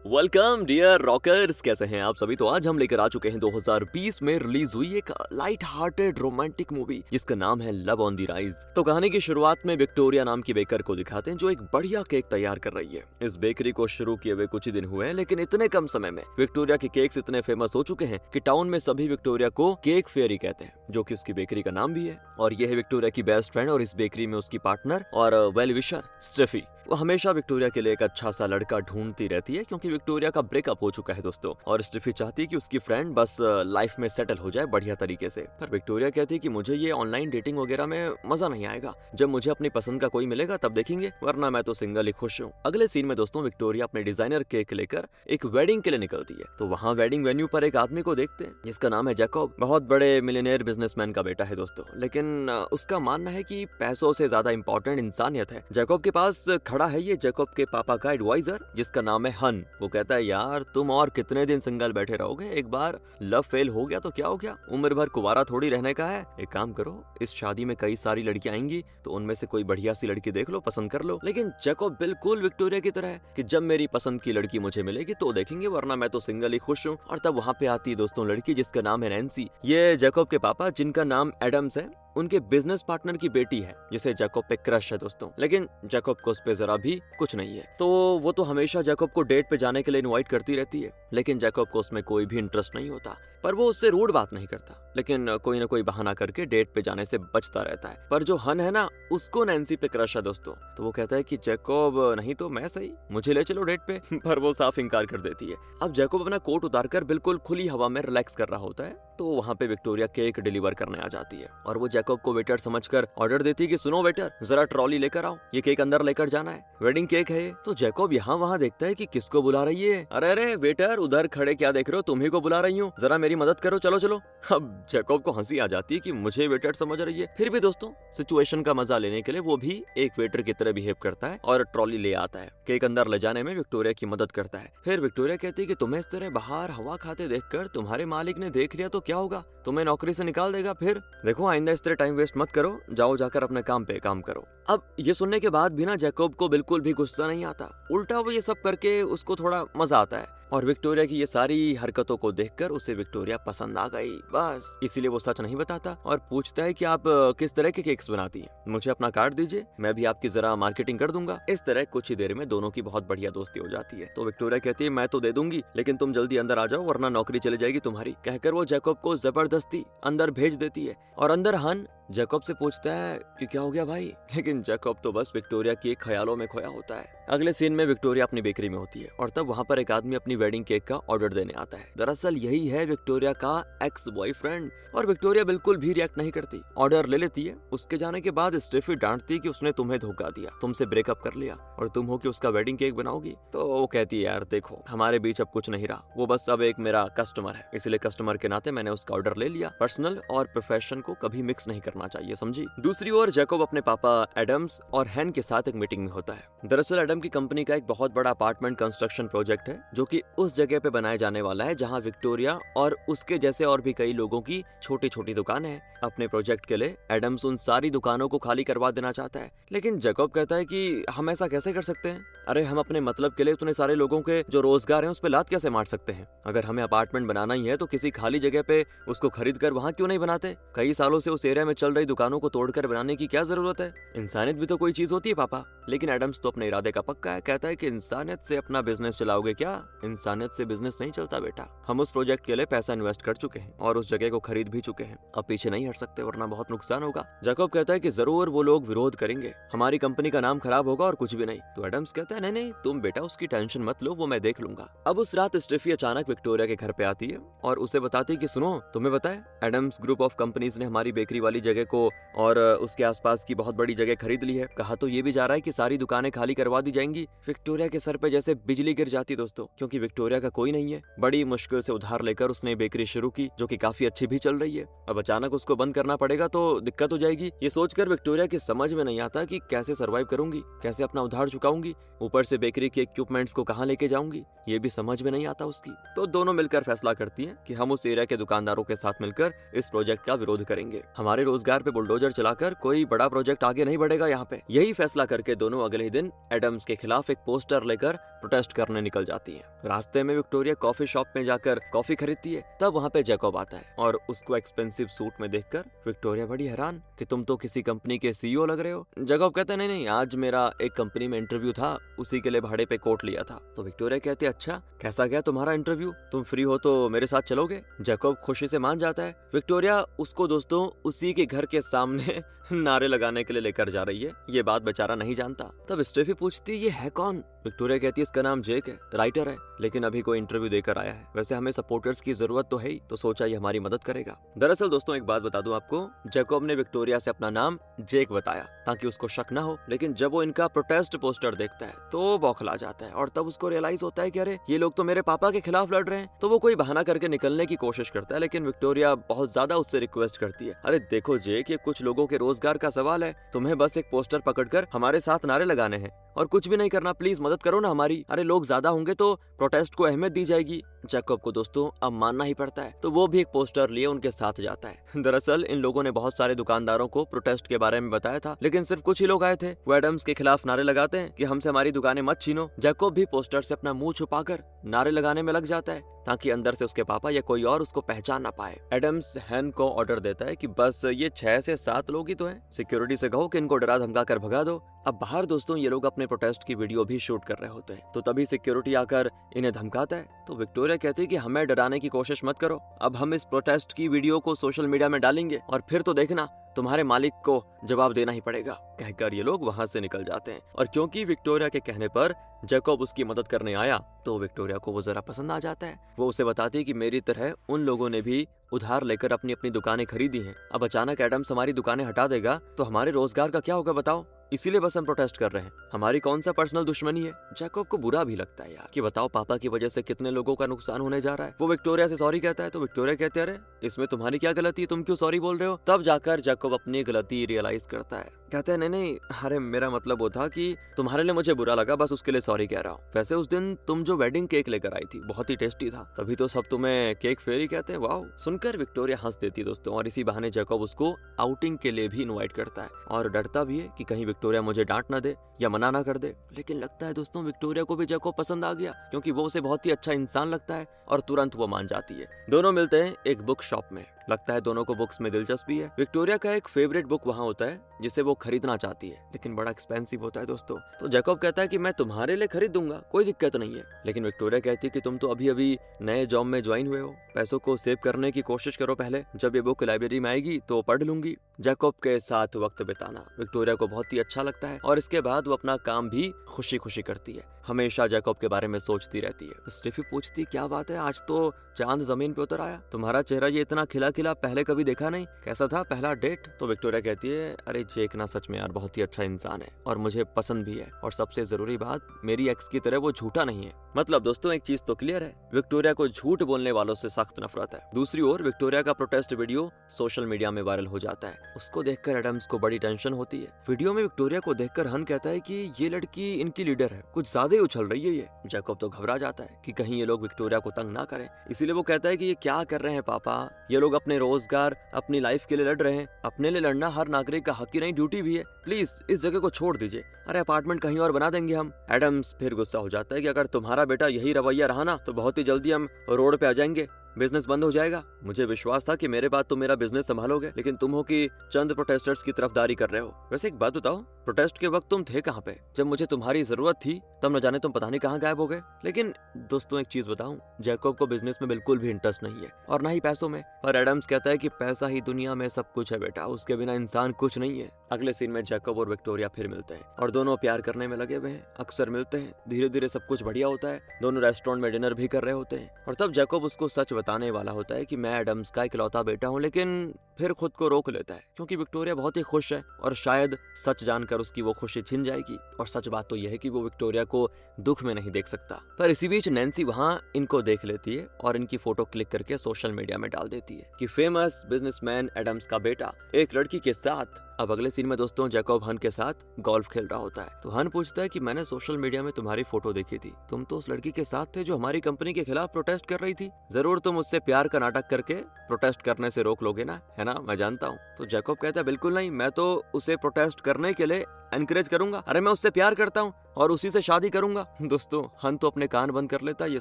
Welcome dear rockers, कैसे हैं आप सभी। तो आज हम लेकर आ चुके हैं 2020 में रिलीज हुई एक लाइट हार्टेड रोमांटिक मूवी जिसका नाम है लव ऑन द राइज। तो कहानी की शुरुआत में विक्टोरिया नाम की बेकर को दिखाते हैं जो एक बढ़िया केक तैयार कर रही है। इस बेकरी को शुरू किए हुए कुछ ही दिन हुए हैं, लेकिन इतने कम समय में विक्टोरिया के केक्स इतने फेमस हो चुके हैं कि टाउन में सभी विक्टोरिया को केक फेयरी कहते हैं, जो कि उसकी बेकरी का नाम भी है। और यह है विक्टोरिया की बेस्ट फ्रेंड और इस बेकरी में उसकी पार्टनर और वेल विशर स्टेफी। वो हमेशा विक्टोरिया के लिए एक अच्छा सा लड़का ढूंढती रहती है क्योंकि विक्टोरिया का ब्रेकअप हो चुका है दोस्तों, और स्टेफी चाहती है कि उसकी फ्रेंड बस लाइफ में सेटल हो जाए बढ़िया तरीके से। पर विक्टोरिया कहती है कि मुझे ये ऑनलाइन डेटिंग वगैरह में मजा नहीं आएगा, जब मुझे अपनी पसंद का कोई मिलेगा तब देखेंगे, वरना मैं तो सिंगल ही खुश हूँ। अगले सीन में दोस्तों विक्टोरिया अपने डिजाइनर केक लेकर एक वेडिंग के लिए निकलती है। तो वहाँ वेडिंग वेन्यू पर एक आदमी को देखते हैं जिसका नाम है जैकब। बहुत बड़े मिलियनेयर बिजनेसमैन का बेटा है दोस्तों, लेकिन उसका मानना है कि पैसों से ज्यादा इंपॉर्टेंट इंसानियत है। जैकब के पास खड़ा है ये जैकब के पापा का एडवाइजर जिसका नाम है हन। वो कहता है यार तुम और कितने दिन सिंगल बैठे रहोगे, एक बार लव फेल हो गया तो क्या हो गया, उम्र भर कुवारा थोड़ी रहने का है। एक काम करो, इस शादी में कई सारी लड़कियां आएंगी तो उनमें से कोई बढ़िया सी लड़की देख लो, पसंद कर लो। लेकिन जैकब बिल्कुल विक्टोरिया की तरह है कि जब मेरी पसंद की लड़की मुझे मिलेगी तो देखेंगे, वरना मैं तो सिंगल ही खुश हूँ। और तब वहाँ पे आती है दोस्तों लड़की जिसका नाम है नैन्सी। ये जैकब के पापा जिनका नाम एडम्स है, उनके बिजनेस पार्टनर की बेटी है जिसे जैकब पे क्रश है दोस्तों। लेकिन जैकब को उस पे जरा भी कुछ नहीं है। तो वो तो हमेशा जैकब को डेट पे जाने के लिए इनवाइट करती रहती है, लेकिन जैकब को उसमें कोई भी इंटरेस्ट नहीं होता। पर वो उससे रूड बात नहीं करता, लेकिन कोई ना कोई बहाना करके डेट पे जाने से बचता रहता है। पर जो हन है ना, उसको नैन्सी पे क्रश है दोस्तों। तो वो कहता है कि जैकब नहीं तो मैं सही, मुझे ले चलो डेट पे। पर वो साफ इनकार कर देती है। अब जैकब अपना कोट उतारकर बिल्कुल खुली हवा में रिलैक्स कर रहा होता है, तो वहाँ पे विक्टोरिया केक डिलीवर करने आ जाती है और वो जैकब को वेटर समझकर ऑर्डर देती है कि सुनो वेटर, जरा ट्रॉली लेकर आओ, ये केक अंदर लेकर जाना है, वेडिंग केक है ये। तो जैकब यहाँ वहाँ देखता है कि किसको बुला रही है। अरे अरे वेटर, उधर खड़े क्या देख रहे हो, तुम्ही को बुला रही हूँ, जरा मेरी मदद करो, चलो चलो। अब जैकब को हंसी आ जाती है कि मुझे वेटर समझ रही है। फिर भी दोस्तों सिचुएशन का मजा लेने के लिए वो भी एक वेटर की तरह बिहेव करता है और ट्रॉली ले आता है। केक अंदर ले जाने में विक्टोरिया की मदद करता है। फिर विक्टोरिया कहती है कि तुम्हें इस तरह बाहर हवा खाते देखकर तुम्हारे मालिक ने देख लिया तो क्या होगा, तुम्हें नौकरी से निकाल देगा। फिर देखो आइंदा इस तरह टाइम वेस्ट मत करो, जाओ जाकर अपने काम पे काम करो। अब ये सुनने के बाद भी ना जैकब को बिल्कुल भी गुस्सा नहीं आता, उल्टा वो ये सब करके उसको थोड़ा मजा आता है। और विक्टोरिया की ये सारी हरकतों को देखकर उसे विक्टोरिया पसंद आ गई, बस इसीलिए वो सच नहीं बताता और पूछता है कि आप किस तरह के केक्स बनाती हैं, मुझे अपना कार्ड दीजिए, मैं भी आपकी जरा मार्केटिंग कर दूंगा। इस तरह कुछ ही देर में दोनों की बहुत बढ़िया दोस्ती हो जाती है। तो विक्टोरिया कहती है मैं तो दे दूंगी, लेकिन तुम जल्दी अंदर आ जाओ वरना नौकरी चली जाएगी तुम्हारी। कहकर वो जैकब को जबरदस्ती अंदर भेज देती है। और अंदर हन जैकब से पूछता है कि क्या हो गया भाई, लेकिन जैकब तो बस विक्टोरिया के ख्यालों में खोया होता है। अगले सीन में विक्टोरिया अपनी बेकरी में होती है और तब वहाँ पर एक आदमी अपनी वेडिंग केक का ऑर्डर देने आता है। दरअसल यही है विक्टोरिया का एक्स बॉयफ्रेंड, और विक्टोरिया बिल्कुल भी रिएक्ट नहीं करती, ऑर्डर ले लेती है। उसके जाने के बाद स्टेफी डांटती है कि उसने तुम्हें धोखा दिया, तुमसे ब्रेकअप कर लिया और तुम हो कि उसका वेडिंग केक बनाओगी। तो वो कहती है यार देखो हमारे बीच अब कुछ नहीं रहा, वो बस अब एक मेरा कस्टमर है, इसलिए कस्टमर के नाते मैंने उसका ऑर्डर ले लिया। पर्सनल और प्रोफेशन को कभी मिक्स नहीं करना चाहिए, समझी। दूसरी ओर जैकब अपने पापा एडम्स और हैन के साथ एक मीटिंग में होता है। दरअसल एडम की कंपनी का एक बहुत बड़ा अपार्टमेंट कंस्ट्रक्शन प्रोजेक्ट है जो कि उस जगह पे बनाया जाने वाला है जहां विक्टोरिया और उसके जैसे और भी कई लोगों की छोटी छोटी दुकानें हैं। अपने प्रोजेक्ट के लिए एडम्स उन सारी दुकानों को खाली करवा देना चाहता है, लेकिन जैकब कहता है कि हम ऐसा कैसे कर सकते हैं, अरे हम अपने मतलब के लिए उतने सारे लोगों के जो रोजगार है उस पे लात कैसे मार सकते हैं। अगर हमें अपार्टमेंट बनाना ही है तो किसी खाली जगह पे उसको खरीद कर वहाँ क्यों नहीं बनाते। कई सालों से उस एरिया में चल रही दुकानों को तोड़कर बनाने की क्या जरूरत है, इंसानियत भी तो कोई चीज होती है पापा। लेकिन एडम्स तो अपने इरादे का पक्का है, कहता है कि इंसानियत से अपना बिजनेस चलाओगे क्या, इंसानियत से बिजनेस नहीं चलता बेटा। हम उस प्रोजेक्ट के लिए पैसा इन्वेस्ट कर चुके हैं और उस जगह को खरीद भी चुके हैं, अब पीछे नहीं हट सकते वरना बहुत नुकसान होगा। जैकब कहता है कि जरूर वो लोग विरोध करेंगे, हमारी कंपनी का नाम खराब होगा और कुछ भी नहीं। तो एडम्स कहता है नहीं नहीं तुम बेटा उसकी टेंशन मत लो, वो मैं देख लूंगा। अब उस रात स्टेफी अचानक विक्टोरिया के घर पे आती है और उसे बताती है कि सुनो तुम्हें बताए एडम्स ग्रुप ऑफ कंपनीज ने हमारी बेकरी वाली जगह को और उसके आसपास की बहुत बड़ी जगह खरीद ली है। कहा तो ये भी जा रहा है कि सारी दुकानें खाली करवा दी जाएंगी। विक्टोरिया के सर पे जैसे बिजली गिर जाती दोस्तों, क्योंकि विक्टोरिया का कोई नहीं है। बड़ी मुश्किल से उधार लेकर उसने बेकरी शुरू की जो कि काफी अच्छी भी चल रही है। अब अचानक उसको बंद करना पड़ेगा तो दिक्कत हो जाएगी। ये सोचकर विक्टोरिया की समझ में नहीं आता कि कैसे सर्वाइव करूंगी, कैसे अपना उधार चुकाऊंगी। ऊपर से बेकरी के इक्विपमेंट्स को कहाँ लेके जाऊंगी, ये भी समझ में नहीं आता उसकी। तो दोनों मिलकर फैसला करती हैं कि हम उस एरिया के दुकानदारों के साथ मिलकर इस प्रोजेक्ट का विरोध करेंगे। हमारे रोजगार पे बुलडोजर चलाकर कोई बड़ा प्रोजेक्ट आगे नहीं बढ़ेगा यहाँ पे। यही फैसला करके दोनों अगले ही दिन एडम्स के खिलाफ एक पोस्टर लेकर प्रोटेस्ट करने निकल जाती हैं। रास्ते में विक्टोरिया कॉफी शॉप में जाकर कॉफी खरीदती है, तब वहाँ पे जैकब आता है और उसको एक्सपेंसिव सूट में देखकर विक्टोरिया बड़ी हैरान कि तुम तो किसी कंपनी के सीईओ लग रहे हो। जैकब कहते हैं नहीं, आज मेरा एक कंपनी में इंटरव्यू था, उसी के लिए भाड़े पे कोट लिया था। तो विक्टोरिया कहती है अच्छा, कैसा गया तुम्हारा इंटरव्यू, तुम फ्री हो तो मेरे साथ चलोगे। जैकब खुशी से मान जाता है। विक्टोरिया उसको दोस्तों उसी के घर के सामने नारे लगाने के लिए लेकर जा रही है। ये बात बेचारा नहीं जानता। तब स्टेफी पूछती है ये है कौन। विक्टोरिया कहती है इसका नाम जेक है, राइटर है, लेकिन अभी कोई इंटरव्यू देकर आया है। वैसे हमें सपोर्टर्स की जरूरत तो है ही, तो सोचा ये हमारी मदद करेगा। दरअसल दोस्तों एक बात बता दूं आपको, जैकब ने विक्टोरिया से अपना नाम जेक बताया ताकि उसको शक ना हो, लेकिन जब वो इनका प्रोटेस्ट पोस्टर देखता है तो बौखला जाता है और तब उसको रियलाइज होता है कि अरे ये लोग तो मेरे पापा के खिलाफ लड़ रहे हैं। तो वो कोई बहाना करके निकलने की कोशिश करता है, लेकिन विक्टोरिया बहुत ज्यादा उससे रिक्वेस्ट करती है, अरे देखो जेक, ये कुछ लोगों के रोजगार का सवाल है, तुम्हें बस एक पोस्टर पकड़कर हमारे साथ नारे लगाने हैं और कुछ भी नहीं करना, प्लीज मदद करो ना हमारी। अरे लोग ज्यादा होंगे तो प्रोटेस्ट को अहमियत दी जाएगी। जैकब को दोस्तों अब मानना ही पड़ता है, तो वो भी एक पोस्टर लिए उनके साथ जाता है। दरअसल इन लोगों ने बहुत सारे दुकानदारों को प्रोटेस्ट के बारे में बताया था, लेकिन सिर्फ कुछ ही लोग आए थे। वो एडम्स के खिलाफ नारे लगाते हैं कि हमसे हमारी दुकानें मत छीनो। जैकब भी पोस्टर से अपना मुंह छुपाकर नारे लगाने में लग जाता है ताकि अंदर से उसके पापा या कोई और उसको पहचान ना पाए। एडम्स हैन को ऑर्डर देता है कि बस ये 6 से 7 लोग ही तो हैं, सिक्योरिटी से कहो कि इनको डरा धमका कर भगा दो। अब बाहर दोस्तों ये लोग अपने प्रोटेस्ट की वीडियो भी शूट कर रहे होते हैं, तो तभी सिक्योरिटी आकर इन्हें धमकाता है। तो विक्टोरिया कहती है कि हमें डराने की कोशिश मत करो, अब हम इस प्रोटेस्ट की वीडियो को सोशल मीडिया में डालेंगे और फिर तो देखना तुम्हारे मालिक को जवाब देना ही पड़ेगा। कहकर ये लोग वहां से निकल जाते हैं और क्योंकि विक्टोरिया के कहने पर जैकब उसकी मदद करने आया तो विक्टोरिया को वो जरा पसंद आ जाता है। वो उसे बताती है कि मेरी तरह उन लोगों ने भी उधार लेकर अपनी अपनी दुकानें खरीदी हैं। अब अचानक एडम्स हमारी दुकानें हटा देगा तो हमारे रोजगार का क्या होगा बताओ, इसीलिए बस हम प्रोटेस्ट कर रहे हैं, हमारी कौन सा पर्सनल दुश्मनी है। जैकब को बुरा भी लगता है यार कि बताओ पापा की वजह से कितने लोगों का नुकसान होने जा रहा है। वो विक्टोरिया से सॉरी कहता है तो विक्टोरिया कहते हैं अरे इसमें तुम्हारी क्या गलती है, तुम क्यों सॉरी बोल रहे हो। तब जाकर जैकब अपनी गलती रियलाइज करता है, कहते हैं नहीं, अरे मेरा मतलब वो था कि तुम्हारे लिए मुझे बुरा लगा, बस उसके लिए सॉरी कह रहा हूँ। वैसे उस दिन तुम जो वेडिंग केक लेकर आई थी बहुत ही टेस्टी था, तभी तो सब तुम्हें केक फेरी कहते हैं। वाओ। सुनकर विक्टोरिया हंस देती है दोस्तों, और इसी बहाने जैकब उसको आउटिंग के लिए भी इनवाइट करता है और डरता भी है कि कहीं विक्टोरिया मुझे डांट ना दे या मना ना कर दे। लेकिन लगता है दोस्तों विक्टोरिया को भी जैकब पसंद आ गया, क्योंकि वो उसे बहुत ही अच्छा इंसान लगता है और तुरंत वो मान जाती है। दोनों मिलते हैं एक बुक शॉप में। लगता है दोनों को बुक्स में दिलचस्पी है। विक्टोरिया का एक फेवरेट बुक वहाँ होता है जिसे वो खरीदना चाहती है, लेकिन बड़ा एक्सपेंसिव होता है दोस्तों। तो जैकब कहता है कि मैं तुम्हारे लिए खरीद दूंगा, कोई दिक्कत नहीं है। लेकिन विक्टोरिया कहती है कि तुम तो अभी अभी नए जॉब में ज्वाइन हुए हो, पैसों को सेव करने की कोशिश करो पहले, जब ये बुक लाइब्रेरी में आएगी तो पढ़ लूंगी। जैकब के साथ वक्त बिताना विक्टोरिया को बहुत ही अच्छा लगता है और इसके बाद वो अपना काम भी खुशी खुशी करती है। हमेशा जैकब के बारे में सोचती रहती है। स्टेफी पूछती क्या बात है, आज तो चांद जमीन पे उतर आया, तुम्हारा चेहरा ये इतना खिला खिला पहले कभी देखा नहीं, कैसा था पहला डेट। तो विक्टोरिया कहती है अरे जेक ना सच में यार बहुत ही अच्छा इंसान है और मुझे पसंद भी है, और सबसे जरूरी बात मेरी एक्स की तरह वो झूठा नहीं है। मतलब दोस्तों एक चीज तो क्लियर है, विक्टोरिया को झूठ बोलने वालों से सख्त नफरत है। दूसरी ओर विक्टोरिया का प्रोटेस्ट वीडियो सोशल मीडिया में वायरल हो जाता है। उसको देखकर एडम्स को बड़ी टेंशन होती है। वीडियो में विक्टोरिया को देखकर हन कहता है कि ये लड़की इनकी लीडर है, कुछ ज्यादा ही उछल रही है ये। जैकब तो घबरा जाता है कि कहीं ये लोग विक्टोरिया को तंग ना करें, इसीलिए वो कहता है कि ये क्या कर रहे हैं पापा, ये लोग अपने रोजगार अपनी लाइफ के लिए लड़ रहे हैं, अपने लिए लड़ना हर नागरिक का हक ही नहीं ड्यूटी भी है, प्लीज इस जगह को छोड़ दीजिए, अरे अपार्टमेंट कहीं और बना देंगे हम। एडम्स फिर गुस्सा हो जाता है कि अगर तुम्हारा बेटा यही रवैया रहा ना तो बहुत ही जल्दी हम रोड पे आ जाएंगे, बिजनेस बंद हो जाएगा। मुझे विश्वास था कि मेरे बाद तुम मेरा बिजनेस संभालोगे, लेकिन तुम हो कि चंद प्रोटेस्टर्स की तरफदारी कर रहे हो। वैसे एक बात बताओ, प्रोटेस्ट के वक्त तुम थे कहाँ पे? जब मुझे तुम्हारी जरूरत थी तब न जाने तुम पता नहीं कहाँ गायब हो गए। लेकिन दोस्तों एक चीज बताऊं, जैकब को बिजनेस में बिल्कुल भी इंटरेस्ट नहीं है और ना ही पैसों में। पर एडम्स कहता है कि पैसा ही दुनिया में सब कुछ है बेटा, उसके बिना इंसान कुछ नहीं है। अगले सीन में जैकब और विक्टोरिया फिर मिलते हैं और दोनों प्यार करने में लगे हुए हैं। अक्सर मिलते हैं, धीरे धीरे सब कुछ बढ़िया होता है। दोनों रेस्टोरेंट में डिनर भी कर रहे होते हैं और तब जैकब उसको सच बताने वाला होता है कि मैं एडम्स का इकलौता बेटा हूँ, लेकिन फिर खुद को रोक लेता है क्योंकि विक्टोरिया बहुत ही खुश है और शायद सच जानकर उसकी वो खुशी छिन जाएगी। और सच बात तो यह है कि वो विक्टोरिया को दुख में नहीं देख सकता। पर इसी बीच नैन्सी वहाँ इनको देख लेती है और इनकी फोटो क्लिक करके सोशल मीडिया में डाल देती है कि फेमस बिजनेसमैन एडम्स का बेटा एक लड़की के साथ। अब अगले सीन में दोस्तों जैकब हन के साथ गोल्फ खेल रहा होता है। तो हन पूछता है कि मैंने सोशल मीडिया में तुम्हारी फोटो देखी थी, तुम तो उस लड़की के साथ थे जो हमारी कंपनी के खिलाफ प्रोटेस्ट कर रही थी। जरूर तुम उससे प्यार का नाटक करके प्रोटेस्ट करने से रोक लोगे ना, है ना? मैं जानता हूँ। तो जैकब कहता है बिल्कुल नहीं, मैं तो उसे प्रोटेस्ट करने के लिए एनकरेज करूंगा। अरे मैं उससे प्यार करता हूँ और उसी से शादी करूंगा। दोस्तों हन तो अपने कान बंद कर लेता है ये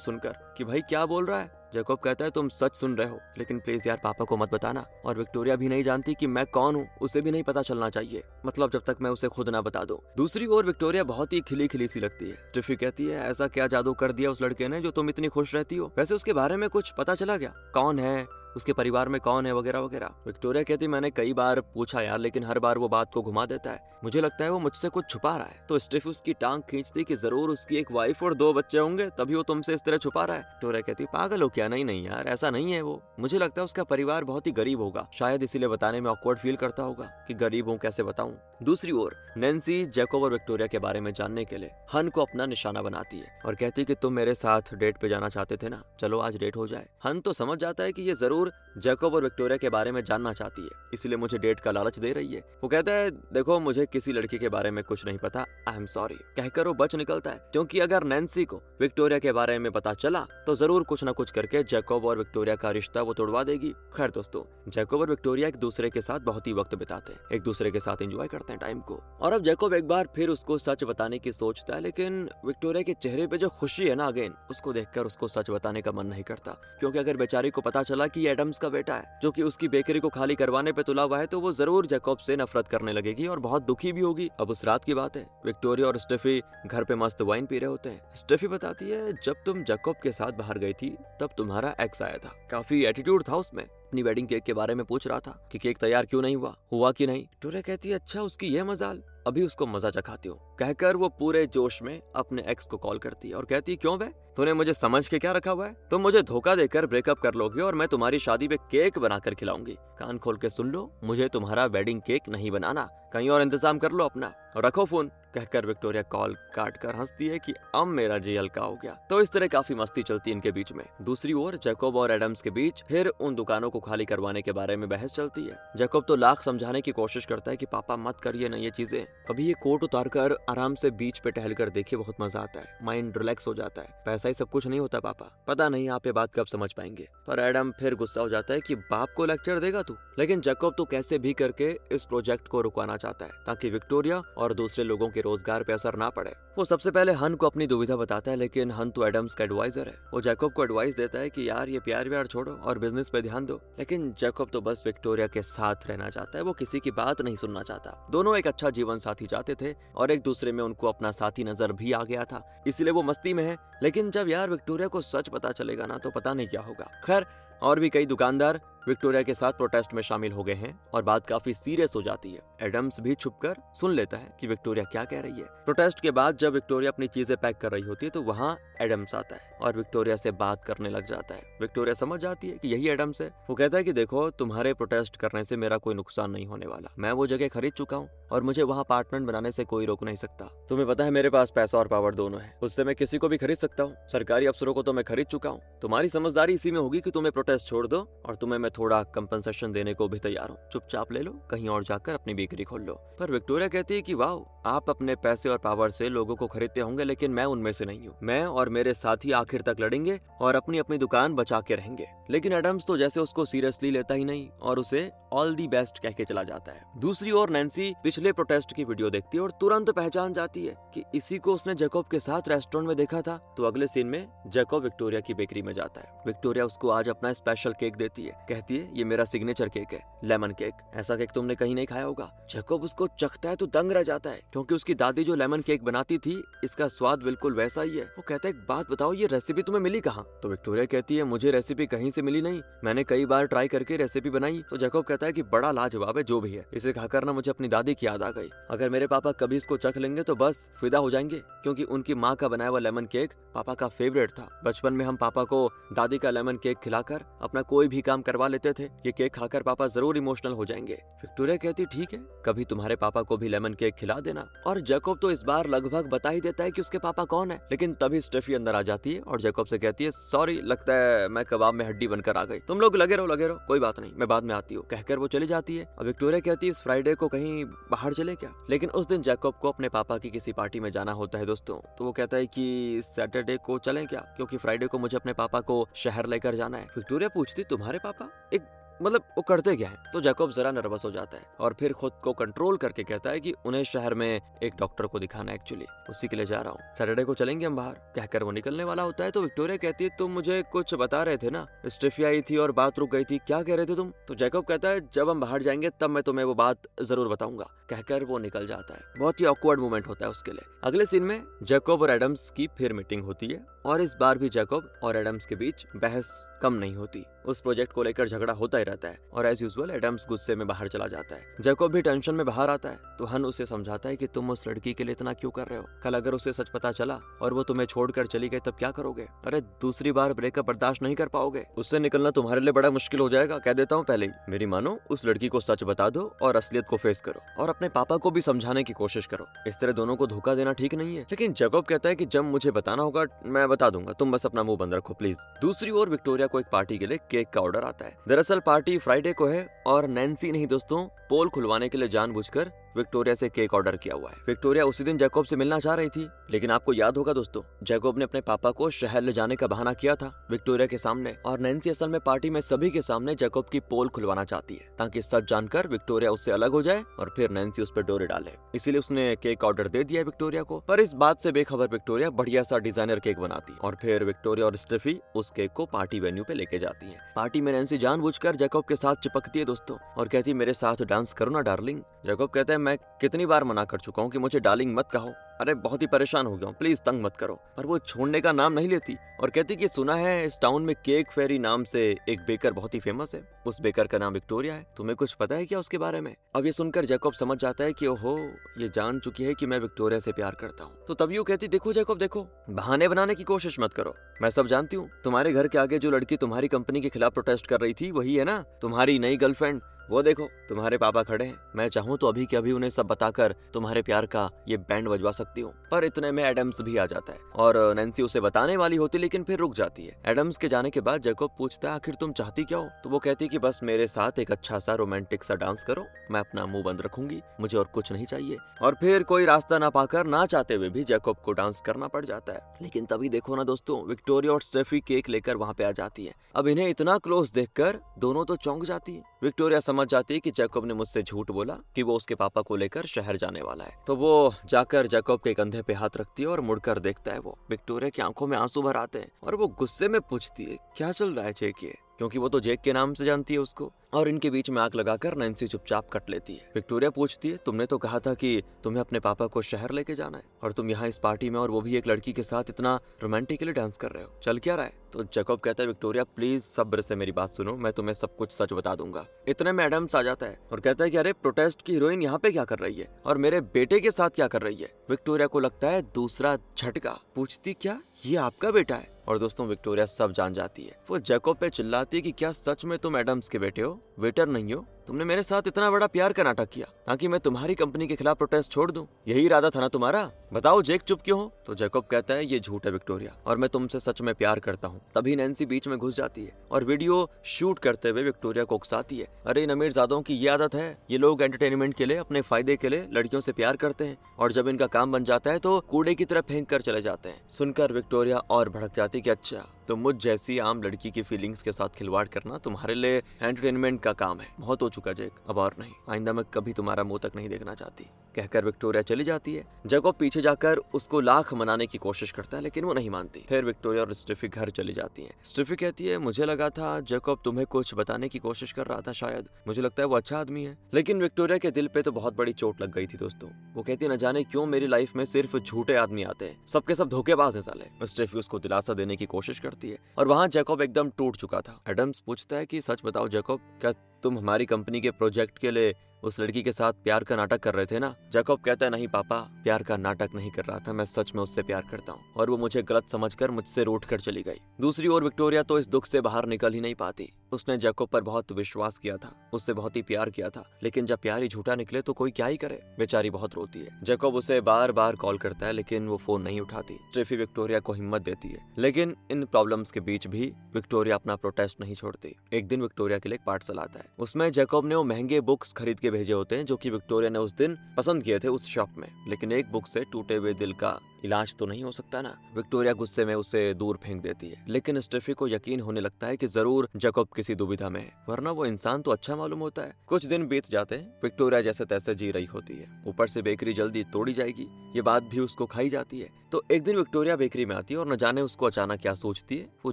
सुनकर कि भाई क्या बोल रहा है। जैकब कहता है तुम सच सुन रहे हो, लेकिन प्लीज यार पापा को मत बताना। और विक्टोरिया भी नहीं जानती कि मैं कौन हूँ, उसे भी नहीं पता चलना चाहिए, मतलब जब तक मैं उसे खुद ना बता दूं। दूसरी ओर विक्टोरिया बहुत ही खिली खिली सी लगती है। टिफी कहती है ऐसा क्या जादू कर दिया उस लड़के ने जो तुम इतनी खुश रहती हो? वैसे उसके बारे में कुछ पता चला क्या? कौन है, उसके परिवार में कौन है, वगैरह वगैरह। विक्टोरिया कहती मैंने कई बार पूछा यार, लेकिन हर बार वो बात को घुमा देता है। मुझे लगता है वो मुझसे कुछ छुपा रहा है। तो स्टेफी उसकी टांग खींचती कि जरूर उसकी एक वाइफ और 2 बच्चे होंगे, तभी वो तुमसे इस तरह छुपा रहा है। विक्टोरिया कहती पागल हो क्या? नहीं नहीं यार, ऐसा नहीं है वो। मुझे लगता है उसका परिवार बहुत ही गरीब होगा, शायद इसीलिए बताने में ऑकवर्ड फील करता होगा कि गरीब हूँ, कैसे बताऊं। दूसरी ओर नैन्सी जैकब और विक्टोरिया के बारे में जानने के लिए हन को अपना निशाना बनाती है और कहती है कि तुम मेरे साथ डेट पे जाना चाहते थे ना, चलो आज डेट हो जाए। हन तो समझ जाता है कि ये जरूर जैकब और विक्टोरिया के बारे में जानना चाहती है, इसलिए मुझे डेट का लालच दे रही है। वो कहता है देखो मुझे किसी लड़की के बारे में कुछ नहीं पता, आई एम सॉरी कहकर वो बच निकलता है, क्योंकि अगर नैन्सी को विक्टोरिया के बारे में पता चला तो जरूर कुछ न कुछ करके जैकब और विक्टोरिया का रिश्ता वो तोड़वा देगी। खैर दोस्तों जैकब और विक्टोरिया एक दूसरे के साथ बहुत ही वक्त बिताते हैं, एक दूसरे के साथ एंजॉय करते हैं टाइम को। और अब जैकब एक बार फिर उसको सच बताने की सोचता है, लेकिन विक्टोरिया के चेहरे पे जो खुशी है ना अगेन, उसको देखकर उसको सच बताने का मन नहीं करता, क्योंकि अगर बेचारी को पता चला कि ये एडम्स का बेटा है जो कि उसकी बेकरी को खाली करवाने पे तुला हुआ है, तो वो जरूर जैकब से नफरत करने लगेगी और बहुत दुखी भी होगी। अब उस रात की बात है, विक्टोरिया और स्टेफी घर पे मस्त वाइन पी रहे होते हैं। स्टेफी बताती है जब तुम जैकब के साथ बाहर गई थी तब तुम्हारा एक्स आया था, काफी एटीट्यूड था उसमें, अपनी वेडिंग केक के बारे में पूछ रहा था कि केक तैयार क्यों नहीं हुआ कि नहीं। विक्टोरिया कहती है अच्छा उसकी ये मजाल, अभी उसको मजा चखाती हूँ, कहकर वो पूरे जोश में अपने एक्स को कॉल करती है और कहती है क्यों बे, तूने मुझे समझ के क्या रखा हुआ है? तुम मुझे धोखा देकर ब्रेकअप कर लोगे और मैं तुम्हारी शादी पे केक बनाकर खिलाऊंगी। कान खोल के सुन लो, मुझे तुम्हारा वेडिंग केक नहीं बनाना, कहीं और इंतजाम कर लो अपना और रखो फोन, कहकर विक्टोरिया कॉल काट कर हंसती है कि अब मेरा जी हल्का हो गया। तो इस तरह काफी मस्ती चलती है इनके बीच में। दूसरी ओर जैकब और एडम्स के बीच फिर उन दुकानों को खाली करवाने के बारे में बहस चलती है। जैकब तो लाख समझाने की कोशिश करता है कि पापा मत करिए ना ये चीजें, कभी ये कोट उतार कर आराम से बीच पे टहल कर देखिए, बहुत मजा आता है, माइंड रिलैक्स हो जाता है, पैसा ही सब कुछ नहीं होता पापा, पता नहीं आप ये बात कब समझ पाएंगे। पर एडम फिर गुस्सा हो जाता है कि बाप को लेक्चर देगा तू, लेकिन जैकब तो कैसे भी करके इस प्रोजेक्ट को रुकवाना चाहता है ताकि विक्टोरिया और दूसरे लोगों के रोजगार पे असर ना पड़े। वो सबसे पहले हन को अपनी दुविधा बताता है, लेकिन हन तो एडम्स का एडवाइजर है। वो जैकब को एडवाइस देता है कि यार ये प्यार व्यार छोड़ो और बिजनेस पे ध्यान दो, लेकिन जैकब तो बस विक्टोरिया के साथ रहना चाहता है, वो किसी की बात नहीं सुनना चाहता। दोनों एक अच्छा जीवन साथी चाहते थे और एक दूसरे में उनको अपना साथी नजर भी आ गया था, इसलिए वो मस्ती में है। लेकिन जब यार विक्टोरिया को सच पता चलेगा ना तो पता नहीं क्या होगा। खैर और भी कई दुकानदार विक्टोरिया के साथ प्रोटेस्ट में शामिल हो गए हैं और बात काफी सीरियस हो जाती है। एडम्स भी छुपकर सुन लेता है कि विक्टोरिया क्या कह रही है। प्रोटेस्ट के बाद जब विक्टोरिया अपनी चीजें पैक कर रही होती है तो वहाँ एडम्स आता है और विक्टोरिया से बात करने लग जाता है। विक्टोरिया समझ जाती है कि यही एडम्स है। वो कहता है कि देखो तुम्हारे प्रोटेस्ट करने से मेरा कोई नुकसान नहीं होने वाला, मैं वो जगह खरीद चुका हूँ और मुझे वहाँ अपार्टमेंट बनाने से कोई रोक नहीं सकता। तुम्हें पता है मेरे पास पैसा और पावर दोनों है, उससे मैं किसी को भी खरीद सकता हूँ। सरकारी अफसरों को तो मैं खरीद चुका हूँ। तुम्हारी समझदारी इसी में होगी कि तुम्हें प्रोटेस्ट छोड़ दो और तुम्हें मैं थोड़ा कंपनसेशन देने को भी तैयार हूँ, चुपचाप ले लो, कहीं और जाकर अपनी बेकरी खोल लो। पर विक्टोरिया कहती है कि वाह आप अपने पैसे और पावर से लोगों को खरीदते होंगे, लेकिन मैं उनमें से नहीं हूँ। मैं और मेरे साथी आखिर तक लड़ेंगे और अपनी अपनी दुकान बचा के रहेंगे। लेकिन एडम्स तो जैसे उसको सीरियसली लेता ही नहीं और उसे ऑल दी बेस्ट कह के चला जाता है। दूसरी ओर नैन्सी पिछले प्रोटेस्ट की वीडियो देखती है और तुरंत पहचान जाती है कि इसी को उसने जैकब के साथ रेस्टोरेंट में देखा था। तो अगले सीन में जैकब विक्टोरिया की बेकरी में जाता है। विक्टोरिया उसको आज अपना स्पेशल केक देती है, कहती है ये मेरा सिग्नेचर केक है, लेमन केक, ऐसा केक तुमने कहीं नहीं खाया होगा। जैकब उसको चखता है तो दंग रह जाता है, क्योंकि उसकी दादी जो लेमन केक बनाती थी इसका स्वाद बिल्कुल वैसा ही है। वो कहता है एक बात बताओ ये रेसिपी तुम्हें मिली कहाँ? तो विक्टोरिया कहती है मुझे रेसिपी कहीं से मिली नहीं, मैंने कई बार ट्राई करके रेसिपी बनाई। तो जैकब कहता है कहता है कि बड़ा लाजवाब है जो भी है, इसे खाकर ना मुझे अपनी दादी की याद आ गई। अगर मेरे पापा कभी इसको चख लेंगे तो बस फिदा हो जाएंगे, क्योंकि उनकी माँ का बनाया हुआ लेमन केक पापा का फेवरेट था। बचपन में हम पापा को दादी का लेमन केक खिलाकर अपना कोई भी काम करवा लेते थे। ये केक खाकर पापा जरूर इमोशनल हो जाएंगे। विक्टोरिया कहती ठीक है, कभी तुम्हारे पापा को भी लेमन केक खिला देना। और जैकब तो इस बार लगभग बता ही देता है कि उसके पापा कौन है, लेकिन तभी स्टेफी अंदर आ जाती है और जैकब से कहती है सॉरी, लगता है मैं कबाब में हड्डी बनकर आ गई, तुम लोग लगे रहो, कोई बात नहीं, मैं बाद में आती हूँ, कहकर वो चली जाती है। अब विक्टोरिया कहती है इस फ्राइडे को कहीं बाहर चले क्या, लेकिन उस दिन जैकब को अपने पापा की किसी पार्टी में जाना होता है दोस्तों। तो वो कहता है कि सैटरडे को चलें क्या, क्योंकि फ्राइडे को मुझे अपने पापा को शहर लेकर जाना है। विक्टोरिया पूछती तुम्हारे पापा, एक मतलब वो करते क्या है। तो जैकब जरा नर्वस हो जाता है और फिर खुद को कंट्रोल करके कहता है कि उन्हें शहर में एक डॉक्टर को दिखाना है, एक्चुअली उसी के लिए जा रहा हूँ, सैटरडे को चलेंगे हम बाहर, कहकर वो निकलने वाला होता है। तो विक्टोरिया कहती है तुम मुझे कुछ बता रहे थे ना, स्टेफी आई थी और बात रुक गई थी, क्या कह रहे थे तुम। तो जैकब कहता है जब हम बाहर जाएंगे तब मैं तुम्हें वो बात जरूर बताऊंगा, कहकर वो निकल जाता है। बहुत ही ऑकवर्ड मोमेंट होता है उसके लिए। अगले सीन में जैकब और एडम्स की फिर मीटिंग होती है और इस बार भी जैकब और एडम्स के बीच बहस कम नहीं होती। उस प्रोजेक्ट को लेकर झगड़ा होता ही रहता है और एज यूजुअल एडम्स गुस्से में बाहर चला जाता है। जैकब भी टेंशन में बाहर आता है तो हन उसे समझाता है कि तुम उस लड़की के लिए इतना क्यों कर रहे हो, कल अगर उसे सच पता चला और वो तुम्हें छोड़कर चली गई तब क्या करोगे, अरे दूसरी बार ब्रेकअप बर्दाश्त नहीं कर पाओगे, उससे निकलना तुम्हारे लिए बड़ा मुश्किल हो जाएगा, कह देता हूँ पहले ही। मेरी मानो, उस लड़की को सच बता दो और असलियत को फेस करो और अपने पापा को भी समझाने की कोशिश करो, इस तरह दोनों को धोखा देना ठीक नहीं है। लेकिन जैकब कहता है कि जब मुझे बताना होगा मैं बता दूंगा, तुम बस अपना मुंह बंद रखो प्लीज। दूसरी ओर विक्टोरिया को एक पार्टी के लिए केक का ऑर्डर आता है। दरअसल पार्टी फ्राइडे को है और नैन्सी नहीं दोस्तों, पोल खुलवाने के लिए जानबूझकर विक्टोरिया से केक ऑर्डर किया हुआ है। विक्टोरिया उसी दिन जैकब से मिलना चाह रही थी, लेकिन आपको याद होगा दोस्तों, जैकब ने अपने पापा को शहर ले जाने का बहाना किया था विक्टोरिया के सामने, और नैन्सी असल में पार्टी में सभी के सामने जैकब की पोल खुलवाना चाहती है ताकि सच जानकर विक्टोरिया उससे अलग हो जाए और फिर नैन्सी उस पर डोरे डाले। इसीलिए उसने केक ऑर्डर दे दिया विक्टोरिया को। पर इस बात से बेखबर विक्टोरिया बढ़िया सा डिजाइनर केक बनाती है और फिर विक्टोरिया और स्टेफी उस केक को पार्टी वेन्यू पे लेके जाती है। पार्टी में नैन्सी जानबूझकर जैकब के साथ चिपकती है दोस्तों और कहती है मेरे साथ डांस करो ना डार्लिंग। जैकब कहते हैं मैं कितनी बार मना कर चुका हूँ कि मुझे डार्लिंग मत कहो, अरे बहुत ही परेशान हो गया हूँ, प्लीज तंग मत करो। पर वो छोड़ने का नाम नहीं लेती और कहती कि सुना है इस टाउन में केक फेरी नाम से एक बेकर बहुत ही फेमस है, उस बेकर का नाम विक्टोरिया है, तुम्हें कुछ पता है क्या उसके बारे में। अब ये सुनकर जैकब समझ जाता है कि ओहो, ये जान चुकी है कि मैं विक्टोरिया से प्यार करता हूँ। तो तभी वो कहती देखो जैकब देखो, बहाने बनाने की कोशिश मत करो, मैं सब जानती हूँ। तुम्हारे घर के आगे जो लड़की तुम्हारी कंपनी के खिलाफ प्रोटेस्ट कर रही थी वही है ना तुम्हारी नई गर्लफ्रेंड, वो देखो तुम्हारे पापा खड़े हैं, मैं चाहूँ तो अभी के अभी उन्हें सब बताकर तुम्हारे प्यार का ये बैंड बजवा सकती हूँ। पर इतने में एडम्स भी आ जाता है और नैन्सी उसे बताने वाली होती लेकिन फिर रुक जाती है। एडम्स के जाने के बाद जैकब पूछता है आखिर तुम चाहती क्या हो। तो वो कहती कि बस मेरे साथ एक अच्छा सा रोमांटिक सा डांस करो, मैं अपना मुंह बंद रखूंगी, मुझे और कुछ नहीं चाहिए। और फिर कोई रास्ता ना पाकर ना चाहते हुए भी जैकब को डांस करना पड़ जाता है। लेकिन तभी देखो ना दोस्तों, विक्टोरिया और स्टेफी केक लेकर वहाँ पे आ जाती है। अब इन्हें इतना क्लोज देखकर दोनों तो चौंक जाती है। विक्टोरिया समझ जाती है कि जैकब ने मुझसे झूठ बोला कि वो उसके पापा को लेकर शहर जाने वाला है। तो वो जाकर जैकब के कंधे पे हाथ रखती है और मुड़कर देखता है वो। विक्टोरिया की आंखों में आंसू भर आते हैं और वो गुस्से में पूछती है क्या चल रहा है जेक, ये क्योंकि वो तो जेक के नाम से जानती है उसको। और इनके बीच में आग लगाकर नैन्सी चुपचाप कट लेती है। विक्टोरिया पूछती है तुमने तो कहा था कि तुम्हें अपने पापा को शहर लेके जाना है और तुम यहाँ इस पार्टी में और वो भी एक लड़की के साथ इतना रोमांटिकली डांस कर रहे हो, चल क्या रहा है। तो जैकब कहता है विक्टोरिया प्लीज सब्र से मेरी बात सुनो, मैं तुम्हें सब कुछ सच बता दूंगा। इतने में एडम्स आ जाता है और कहता है कि अरे प्रोटेस्ट की हीरोइन यहाँ पे क्या कर रही है और मेरे बेटे के साथ क्या कर रही है। विक्टोरिया को लगता है दूसरा झटका, पूछती क्या ये आपका बेटा है। और दोस्तों विक्टोरिया सब जान जाती है। वो जैकब पे चिल्लाती है कि क्या सच में तुम एडम्स के बेटे हो, वेटर नहीं हो, तुमने मेरे साथ इतना बड़ा प्यार का नाटक किया ताकि मैं तुम्हारी कंपनी के खिलाफ प्रोटेस्ट छोड़ दूं, यही इरादा था ना तुम्हारा, बताओ जेक चुप क्यों हो। तो जैकब कहता है ये झूठ है विक्टोरिया और मैं तुमसे सच में प्यार करता हूँ। तभी नैन्सी बीच में घुस जाती है और वीडियो शूट करते हुए विक्टोरिया को उकसाती है, अरे इन अमीरजादों की ये आदत है, ये लोग एंटरटेनमेंट के लिए अपने फायदे के लिए लड़कियों से प्यार करते हैं और जब इनका काम बन जाता है तो कूड़े की तरह फेंक कर चले जाते हैं। सुनकर विक्टोरिया और भड़क जाती कि अच्छा तो मुझ जैसी आम लड़की की फीलिंग्स के साथ खिलवाड़ करना तुम्हारे लिए एंटरटेनमेंट का काम है, बहुत हो चुका जेक, अब और नहीं, आइंदा मैं कभी तुम्हारा मुंह तक नहीं देखना चाहती, कहकर विक्टोरिया चली जाती है। जैकब पीछे जाकर उसको लाख मनाने की कोशिश करता है लेकिन वो नहीं मानती। फिर विक्टोरिया और स्टेफी घर चली जाती हैं। स्टेफी कहती है मुझे लगा था जैकब तुम्हें कुछ बताने की कोशिश कर रहा था, शायद मुझे लगता है वो अच्छा आदमी है। लेकिन विक्टोरिया के दिल पे तो बहुत बड़ी चोट लग गई थी दोस्तों। वो कहती है न जाने क्यों मेरी लाइफ में सिर्फ झूठे आदमी आते हैं, सबके सब धोखेबाज हैं साले। स्टेफी उसको दिलासा देने की कोशिश करती है और वहाँ जैकब एकदम टूट चुका था। एडम्स पूछता है कि सच बताओ जैकब, क्या तुम हमारी कंपनी के प्रोजेक्ट के लिए उस लड़की के साथ प्यार का नाटक कर रहे थे ना? जैकब कहता है नहीं पापा, प्यार का नाटक नहीं कर रहा था, मैं सच में उससे प्यार करता हूँ और वो मुझे गलत समझकर मुझसे रूठ कर चली गई। दूसरी ओर विक्टोरिया तो इस दुख से बाहर निकल ही नहीं पाती। उसने जैकब पर बहुत विश्वास किया था, उससे बहुत ही प्यार किया था, लेकिन जब प्यार ही झूठा निकले तो कोई क्या ही करे। बेचारी बहुत रोती है। जैकब उसे बार बार कॉल करता है लेकिन वो फोन नहीं उठाती। स्टेफी विक्टोरिया को हिम्मत देती है, लेकिन इन प्रॉब्लम्स के बीच भी विक्टोरिया अपना प्रोटेस्ट नहीं छोड़ती। एक दिन विक्टोरिया के लिए एक पार्सल आता है। उसमें जैकब ने वो महंगे बुक्स खरीद के भेजे होते हैं जो कि विक्टोरिया ने उस दिन पसंद किए थे उस शॉप में, लेकिन एक बुक से टूटे हुए दिल का इलाज तो नहीं हो सकता ना। विक्टोरिया गुस्से में उसे दूर फेंक देती है, लेकिन स्टेफी को यकीन होने लगता है कि जरूर जैकब किसी दुविधा में है, वरना वो इंसान तो अच्छा मालूम होता है। कुछ दिन बीत जाते हैं। विक्टोरिया जैसे तैसे जी रही होती है, ऊपर से बेकरी जल्दी तोड़ी जाएगी, ये बात भी उसको खाई जाती है। तो एक दिन विक्टोरिया बेकरी में आती है और न जाने उसको अचानक क्या सोचती है, वो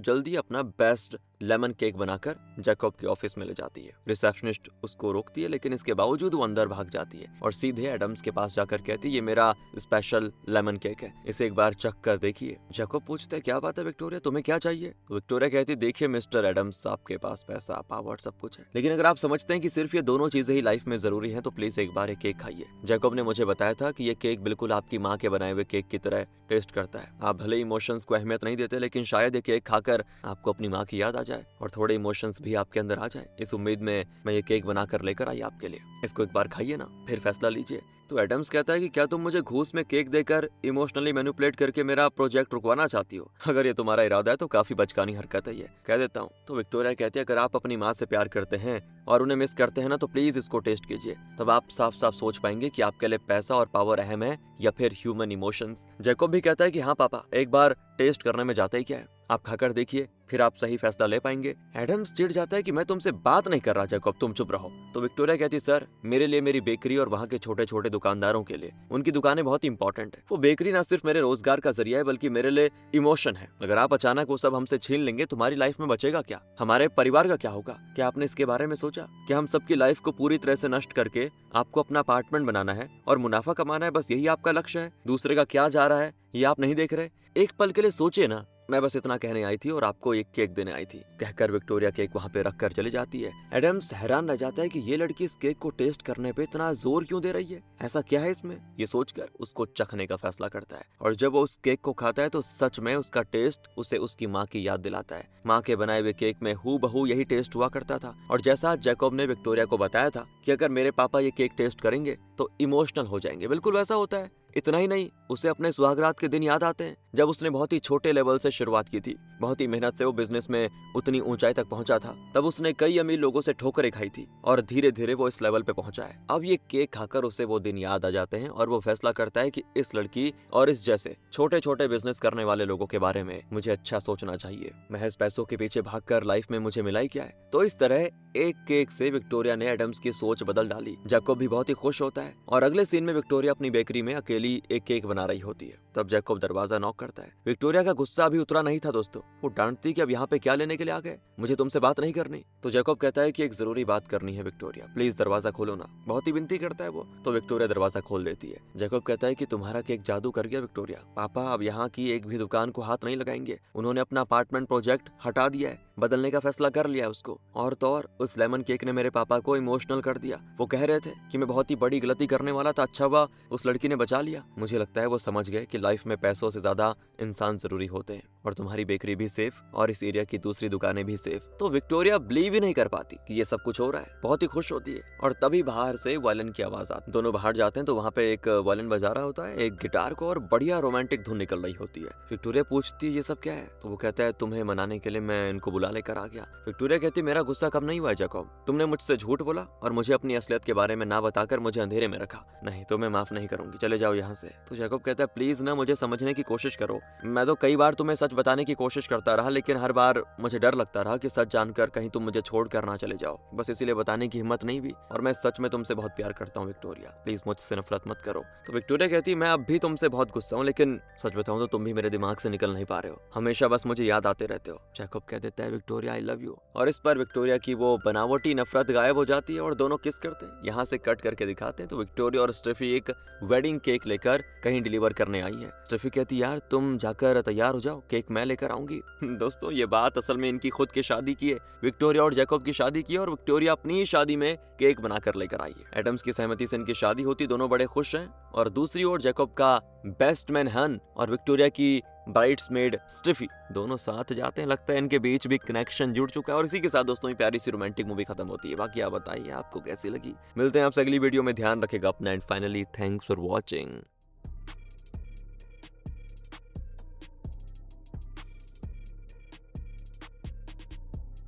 जल्दी अपना बेस्ट लेमन केक बनाकर जैकब के ऑफिस में ले जाती है। रिसेप्शनिस्ट उसको रोकती है, लेकिन इसके बावजूद वो अंदर भाग जाती है और सीधे एडम्स के पास जाकर कहती है ये मेरा स्पेशल लेमन केक है, इसे एक बार चख कर देखिए। जैकब पूछता है क्या बात है विक्टोरिया, तुम्हें क्या चाहिए? तो विक्टोरिया कहती है देखिए मिस्टर एडम्स, आपके पास पैसा पावर सब कुछ है, लेकिन अगर आप समझते हैं कि सिर्फ ये दोनों चीजें ही लाइफ में जरूरी हैं तो प्लीज एक बार ये केक खाइए। जैकब ने मुझे बताया था कि ये केक बिल्कुल आपकी माँ के बनाए हुए केक की तरह टेस्ट करता है। आप भले इमोशंस को अहमियत नहीं देते, लेकिन शायद ये केक खाकर आपको अपनी माँ की याद आ जाए और थोड़े इमोशंस भी आपके अंदर आ जाए। इस उम्मीद में मैं ये केक बनाकर लेकर आई आपके लिए, इसको एक बार खाइए ना, फिर फैसला लीजिए। तो एडम्स कहता है कि क्या तुम मुझे घूस में केक देकर इमोशनली मैनिपुलेट करके मेरा प्रोजेक्ट रुकवाना चाहती हो? अगर ये तुम्हारा इरादा है तो काफी बचकानी हरकत है ये, कह देता हूँ। तो विक्टोरिया कहती है अगर आप अपनी माँ से प्यार करते हैं और उन्हें मिस करते हैं ना तो प्लीज इसको टेस्ट कीजिए, तब आप साफ साफ सोच पाएंगे कि आपके लिए पैसा और पावर अहम है या फिर ह्यूमन इमोशंस। जैकब भी कहता है कि हाँ पापा, एक बार टेस्ट करने में जाता ही क्या है, आप खाकर देखिए, फिर आप सही फैसला ले पाएंगे। एडम्स चिढ़ जाता है कि मैं तुमसे बात नहीं कर रहा जैकब, तुम चुप रहो। तो विक्टोरिया कहती सर, मेरे लिए मेरी बेकरी और वहाँ के छोटे छोटे दुकानदारों के लिए उनकी दुकानें बहुत इंपॉर्टेंट है। वो बेकरी ना सिर्फ मेरे रोजगार का जरिया है बल्कि मेरे लिए इमोशन है। अगर आप अचानक वो सब हमसे छीन लेंगे तुम्हारी लाइफ में बचेगा क्या? हमारे परिवार का क्या होगा? क्या आपने इसके बारे में सोचा? क्या हम सबकी लाइफ को पूरी तरह से नष्ट करके आपको अपना अपार्टमेंट बनाना है और मुनाफा कमाना है, बस यही आपका लक्ष्य है? दूसरे का क्या जा रहा है ये आप नहीं देख रहे? एक पल के लिए सोचिए ना। मैं बस इतना कहने आई थी और आपको एक केक देने आई थी, कहकर विक्टोरिया केक वहाँ पे रख कर चली जाती है। एडम्स हैरान रह जाता है कि ये लड़की इस केक को टेस्ट करने पे इतना जोर क्यों दे रही है, ऐसा क्या है इसमें? ये सोचकर उसको चखने का फैसला करता है और जब वो उस केक को खाता है तो सच में उसका टेस्ट उसे उसकी माँ की याद दिलाता है। माँ के बनाए हुए केक में हूबहू यही टेस्ट हुआ करता था और जैसा जैकब ने विक्टोरिया को बताया था कि अगर मेरे पापा ये केक टेस्ट करेंगे तो इमोशनल हो जाएंगे, बिल्कुल वैसा होता है। इतना ही नहीं, उसे अपने सुहागरात के दिन याद आते हैं जब उसने बहुत ही छोटे लेवल से शुरुआत की थी, बहुत ही मेहनत से वो बिजनेस में उतनी ऊंचाई तक पहुंचा था। तब उसने कई अमीर लोगों से ठोकरें खाई थी और धीरे धीरे वो इस लेवल पे पहुंचा है। अब ये केक खाकर उसे वो दिन याद आ जाते हैं और वो फैसला करता है कि इस लड़की और इस जैसे छोटे छोटे बिजनेस करने वाले लोगों के बारे में मुझे अच्छा सोचना चाहिए। महज पैसों के पीछे भागकर लाइफ में मुझे मिला ही क्या है? तो इस तरह एक केक से विक्टोरिया ने एडम्स की सोच बदल डाली। जैकब भी बहुत ही खुश होता है और अगले सीन में विक्टोरिया अपनी बेकरी में अकेली एक केक बना रही होती है। तब जैकब दरवाजा नॉक करता है। विक्टोरिया का गुस्सा अभी उतरा नहीं था दोस्तों, वो डांटती कि अब यहाँ पे क्या लेने के लिए आ गए, मुझे तुमसे बात नहीं करनी। तो जैकब कहता है कि एक जरूरी बात करनी है विक्टोरिया, प्लीज दरवाजा खोलो ना, बहुत ही विनती करता है वो। तो विक्टोरिया दरवाजा खोल देती है। जैकब कहता है कि तुम्हारा केक जादू कर गया विक्टोरिया, पापा अब यहाँ की एक भी दुकान को हाथ नहीं लगाएंगे, उन्होंने अपना अपार्टमेंट प्रोजेक्ट हटा दिया है, बदलने का फैसला कर लिया है उसको। और तो और उस लेमन केक ने मेरे पापा को इमोशनल कर दिया। वो कह रहे थे कि मैं बहुत ही बड़ी गलती करने वाला था, अच्छा हुआ उस लड़की ने बचा लिया। मुझे लगता है वो समझ गए कि लाइफ में पैसों से ज्यादा इंसान जरूरी होते हैं और तुम्हारी बेकरी भी सेफ और इस एरिया की दूसरी दुकानें भी सेफ। तो विक्टोरिया बिलीव ही नहीं कर पाती कि ये सब कुछ हो रहा है, बहुत ही खुश होती है। और तभी बाहर से वायलिन की आवाज आती है। दोनों बाहर जाते हैं तो वहाँ पे एक वायलिन बजा रहा होता है, एक गिटार को, और बढ़िया रोमांटिक धुन निकल रही होती है। विक्टोरिया पूछती है ये सब क्या है? तो वो कहता है तुम्हें मनाने के लिए मैं इनको बुला लेकर आ गया। विक्टोरिया कहती है मेरा गुस्सा कम नहीं हुआ है जैकब, तुमने मुझसे झूठ बोला और मुझे अपनी असलियत के बारे में ना बताकर मुझे अंधेरे में रखा, नहीं तो मैं माफ नहीं करूंगी, चले जाओ यहाँ से। तो जैकब कहता है प्लीज ना मुझे समझने की कोशिश करो, मैं तो कई बार तुम्हें सच बताने की कोशिश करता रहा, लेकिन हर बार मुझे डर लगता रहा कि सच जानकर कहीं तुम मुझे छोड़ कर ना चले जाओ। बस इसीलिए बताने की हिम्मत नहीं हुई, और मैं सच में तुमसे बहुत प्यार करता हूँ विक्टोरिया, प्लीज मुझसे नफरत मत करो। तो विक्टोरिया कहती, मैं अब भी तुमसे बहुत गुस्सा हूँ, लेकिन सच बताऊं तो तुम भी मेरे दिमाग से निकल नहीं पा रहे हो, हमेशा बस मुझे याद आते रहते हो। जैकब कह देता है, विक्टोरिया आई लव यू। और इस पर विक्टोरिया की वो बनावटी नफरत गायब हो जाती है और दोनों किस करते हैं। यहाँ से कट करके दिखाते हैं तो विक्टोरिया और स्टेफी एक वेडिंग केक लेकर कहीं डिलीवर करने आई है। स्टेफी कहती, यार तुम जाकर तैयार हो जाओ, केक मैं लेकर आऊंगी। दोस्तों ये बात असल में इनकी खुद की शादी की है। विक्टोरिया और जैकब की शादी की है और विक्टोरिया अपनी ही शादी में केक बनाकर लेकर आई है। एडम्स की सहमति से इनकी शादी होती, दोनों बड़े खुश हैं। और दूसरी ओर जैकब का बेस्ट मैन हन और विक्टोरिया की ब्राइड्समेड स्टेफी दोनों साथ जाते हैं। लगता है इनके बीच भी कनेक्शन जुड़ चुका है। और इसी के साथ दोस्तों ये प्यारी सी रोमांटिक मूवी खत्म होती है। बाकी आप बताइए आपको कैसी लगी। मिलते हैं आपसे अगली वीडियो में, ध्यान रखेगा अपना, and finally thanks for watching.